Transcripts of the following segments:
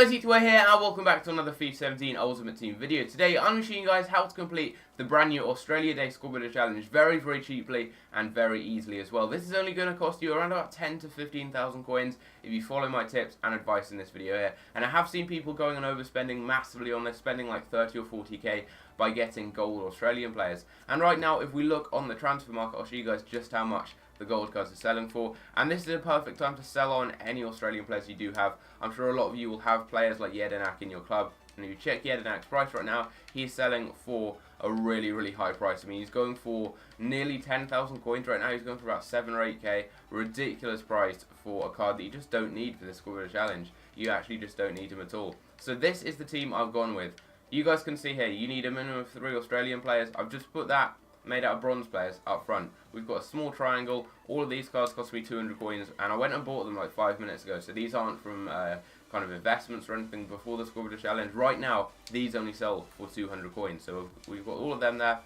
guys, Ethan here, and welcome back to another FIFA 17 Ultimate Team video. Today, I'm showing you guys how to complete the brand new Australia Day Squad Builder Challenge very, very cheaply and very easily as well. This is only going to cost you around about 10 to 15,000 coins if you follow my tips and advice in this video here. And I have seen people going and overspending massively on this, spending like 30 or 40k by getting gold Australian players. And right now, if we look on the transfer market, I'll show you guys just how much the gold cards are selling for, and this is a perfect time to sell on any Australian players you do have. I'm sure a lot of you will have players like Jedinak in your club, and if you check Jedinak's price right now, he's selling for a really, really high price. I mean, he's going for nearly 10,000 coins right now. He's going for about 7 or 8k. Ridiculous price for a card that you just don't need for this Squad Builder Challenge. You actually just don't need him at all. So this is the team I've gone with. You guys can see here, you need a minimum of 3 Australian players. I've just put that made out of bronze players up front. We've got a small triangle. All of these cards cost me 200 coins, and I went and bought them like 5 minutes ago. So these aren't from kind of investments or anything before the Squad Builder Challenge. Right now, these only sell for 200 coins. So we've got all of them there,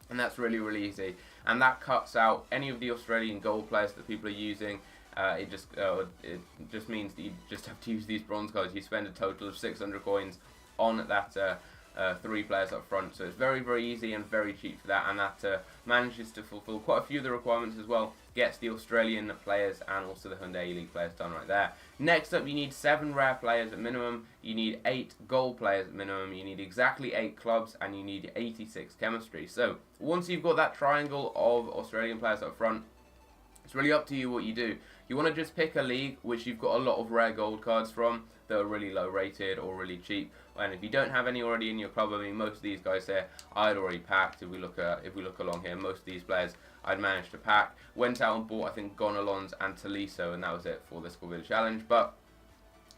and that's really, really easy. And that cuts out any of the Australian gold players that people are using. It just means that you just have to use these bronze cards. You spend a total of 600 coins on that 3 players up front, so it's very, very easy and very cheap for that, and that manages to fulfill quite a few of the requirements as well. Gets the Australian players and also the Hyundai League players done right there. Next up, you need 7 rare players at minimum, you need 8 gold players at minimum, you need exactly 8 clubs, and you need 86 chemistry. So once you've got that triangle of Australian players up front, it's really up to you what you do. You want to just pick a league which you've got a lot of rare gold cards from that are really low rated or really cheap. And if you don't have any already in your club, I mean, most of these guys here I'd already packed. If we look along here, most of these players I'd managed to pack. Went out and bought, I think, Gonalons and Taliso, and that was it for this Squad Builder Challenge. But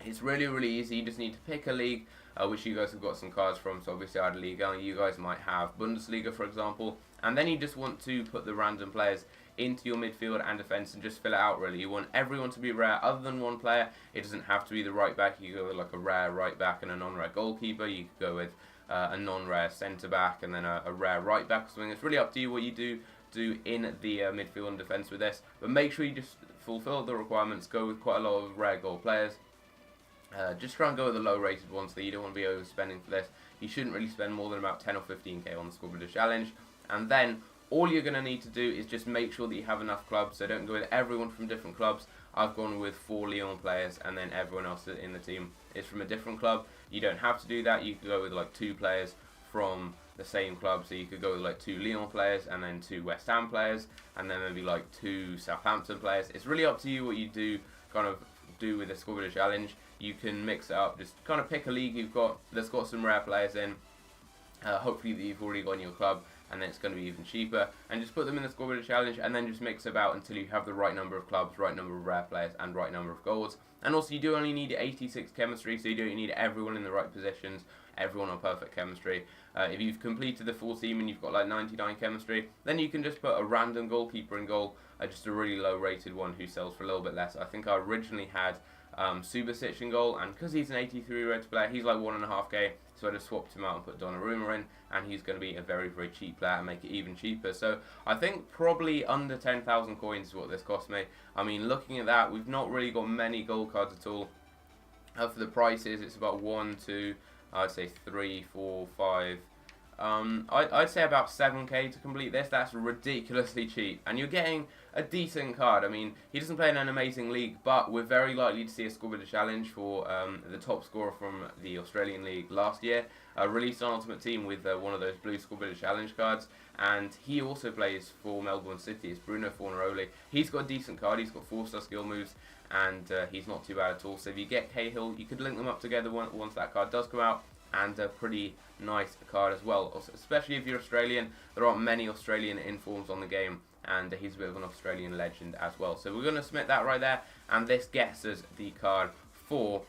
it's really, really easy. You just need to pick a league which you guys have got some cards from. So obviously I had Liga, you guys might have Bundesliga, for example. And then you just want to put the random players into your midfield and defence and just fill it out, really. You want everyone to be rare other than one player. It doesn't have to be the right back. You go with like a rare right back and a non-rare goalkeeper. You could go with a non-rare centre back and then a rare right back or something. It's really up to you what you do in the midfield and defence with this. But make sure you just fulfill the requirements. Go with quite a lot of rare gold players. Just try and go with the low rated ones, so you don't want to be overspending for this. You shouldn't really spend more than about 10 or 15k on the Squad Builder Challenge. And then all you're going to need to do is just make sure that you have enough clubs, so don't go with everyone from different clubs. I've gone with 4 Lyon players, and then everyone else in the team is from a different club. You don't have to do that. You could go with like 2 players from the same club, so you could go with like 2 Lyon players, and then 2 West Ham players, and then maybe like 2 Southampton players. It's really up to you what you do with the Squad Builder Challenge. You can mix it up, just kind of pick a league you've got that's got some rare players in, hopefully that you've already got in your club, and then it's going to be even cheaper, and just put them in the Squad Builder Challenge, and then just mix about until you have the right number of clubs, right number of rare players, and right number of golds. And also, you do only need 86 chemistry, so you don't need everyone in the right positions, everyone on perfect chemistry. If you've completed the full team and you've got like 99 chemistry, then you can just put a random goalkeeper in goal, just a really low rated one who sells for a little bit less. I think I originally had Subasic in goal, and because he's an 83 rated player, he's like 1.5k, so I just swapped him out and put Donnarumma in, and he's going to be a very, very cheap player and make it even cheaper. So I think probably under 10,000 coins is what this cost me. I mean, looking at that, we've not really got many gold cards at all. For the prices, it's about 1, 2, I'd say 3, 4, 5. I'd say about 7k to complete this. That's ridiculously cheap, and you're getting a decent card. I mean, he doesn't play in an amazing league, but we're very likely to see a Squad Builder Challenge for the top scorer from the Australian League last year. Released on Ultimate Team with one of those blue Squad Builder Challenge cards, and he also plays for Melbourne City. It's Bruno Fornaroli. He's got a decent card. He's got 4-star skill moves, and he's not too bad at all. So if you get Cahill, you could link them up together once that card does come out, and a pretty nice card as well. Also, especially if you're Australian, there aren't many Australian informs on the game, and he's a bit of an Australian legend as well. So we're going to submit that right there, and this gets us the card for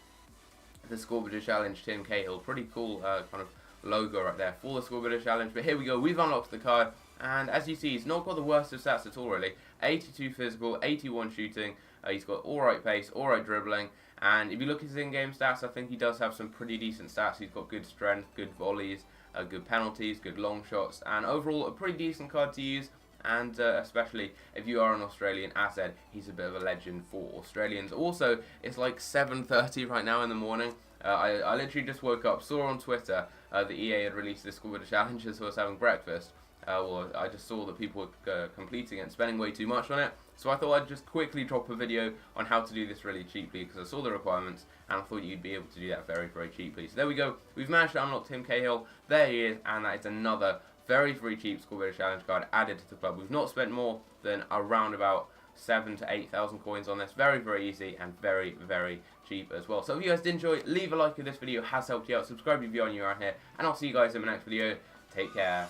the Squad Builder Challenge, Tim Cahill. Pretty cool kind of logo right there for the Squad Builder Challenge. But here we go, we've unlocked the card, and as you see, he's not got the worst of stats at all, really. 82 physical, 81 shooting, he's got alright pace, alright dribbling, and if you look at his in-game stats, I think he does have some pretty decent stats. He's got good strength, good volleys, good penalties, good long shots, and overall a pretty decent card to use. And especially if you are an Australian asset, he's a bit of a legend for Australians. Also, it's like 7:30 right now in the morning. I literally just woke up, saw on Twitter that EA had released this Squad Builder challenge as I was having breakfast. Well, I just saw that people were completing it and spending way too much on it, so I thought I'd just quickly drop a video on how to do this really cheaply, because I saw the requirements and I thought you'd be able to do that very, very cheaply. So there we go, we've managed to unlock Tim Cahill, there he is, and that is another very, very cheap Squad Builder challenge card added to the club. We've not spent more than around about 7,000 to 8,000 coins on this. Very, very easy and very, very cheap as well. So if you guys did enjoy, leave a like if this video has helped you out. Subscribe if you're new around here, and I'll see you guys in the next video. Take care.